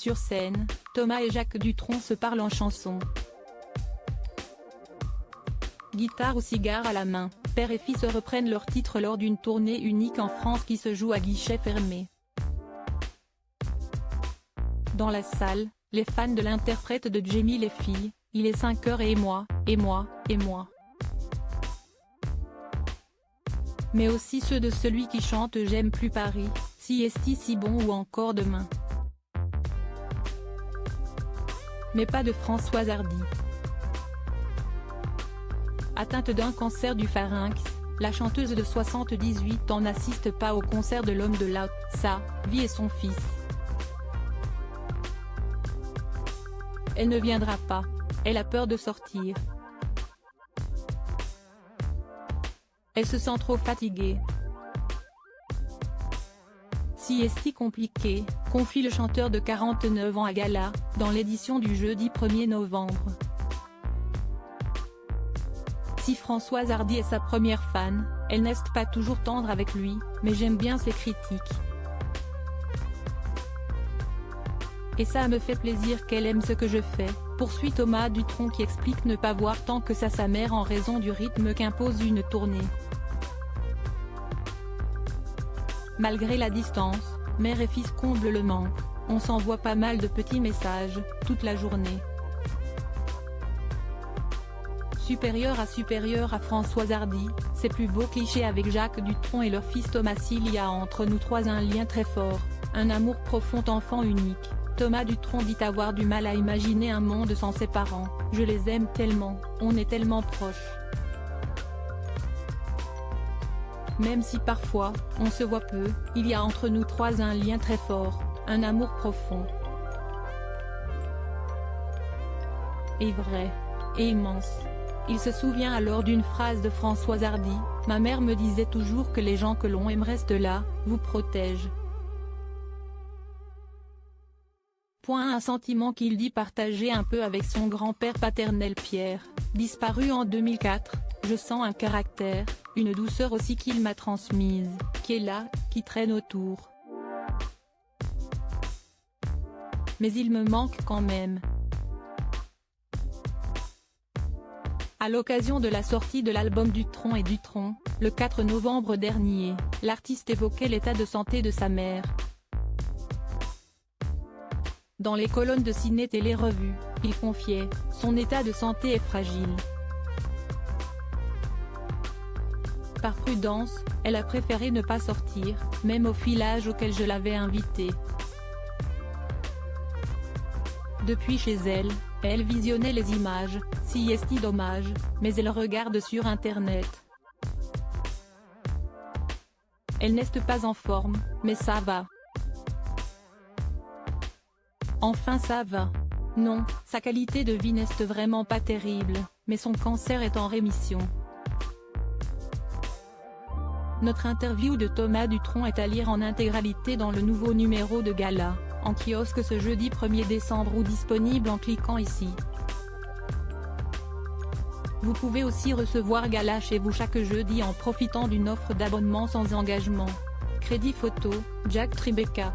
Sur scène, Thomas et Jacques Dutronc se parlent en chanson. Guitare ou cigare à la main, père et fils reprennent leur titre lors d'une tournée unique en France qui se joue à guichet fermé. Dans la salle, les fans de l'interprète de Jamie les filles, il est 5 heures et moi, et moi, et moi. Mais aussi ceux de celui qui chante J'aime plus Paris, si est-il si bon ou encore Demain. Mais pas de Françoise Hardy. Atteinte d'un cancer du pharynx, la chanteuse de 78 ans n'assiste pas au concert de l'homme de sa vie et son fils. Elle ne viendra pas, elle a peur de sortir. Elle se sent trop fatiguée. Si est-il compliqué, confie le chanteur de 49 ans à Gala, dans l'édition du jeudi 1er novembre. Si Françoise Hardy est sa première fan, elle n'est pas toujours tendre avec lui, mais j'aime bien ses critiques. Et ça me fait plaisir qu'elle aime ce que je fais, poursuit Thomas Dutronc qui explique ne pas voir tant que ça sa mère en raison du rythme qu'impose une tournée. Malgré la distance, mère et fils comblent le manque, on s'envoie pas mal de petits messages, toute la journée. Supérieur à Françoise Hardy, ses plus beaux clichés avec Jacques Dutronc et leur fils Thomas. Il y a entre nous trois un lien très fort, un amour profond enfant unique. Thomas Dutronc dit avoir du mal à imaginer un monde sans ses parents, je les aime tellement, on est tellement proches. Même si parfois, on se voit peu, il y a entre nous trois un lien très fort, un amour profond. Et vrai. Et immense. Il se souvient alors d'une phrase de Françoise Hardy, « Ma mère me disait toujours que les gens que l'on aime restent là, vous protègent. » Un sentiment qu'il dit partager un peu avec son grand-père paternel Pierre, disparu en 2004, je sens un caractère, une douceur aussi qu'il m'a transmise, qui est là, qui traîne autour. Mais il me manque quand même. À l'occasion de la sortie de l'album Dutronc et Dutronc, le 4 novembre dernier, l'artiste évoquait l'état de santé de sa mère. Dans les colonnes de Ciné Télé Revue, il confiait « Son état de santé est fragile. Par prudence, elle a préféré ne pas sortir, même au filage auquel je l'avais invitée. Depuis chez elle, elle visionnait les images, si est-il dommage, mais elle regarde sur internet. Elle n'est pas en forme, mais ça va. Enfin ça va. Non, sa qualité de vie n'est vraiment pas terrible, mais son cancer est en rémission. » Notre interview de Thomas Dutronc est à lire en intégralité dans le nouveau numéro de Gala, en kiosque ce jeudi 1er décembre ou disponible en cliquant ici. Vous pouvez aussi recevoir Gala chez vous chaque jeudi en profitant d'une offre d'abonnement sans engagement. Crédit photo, Jack Tribeca.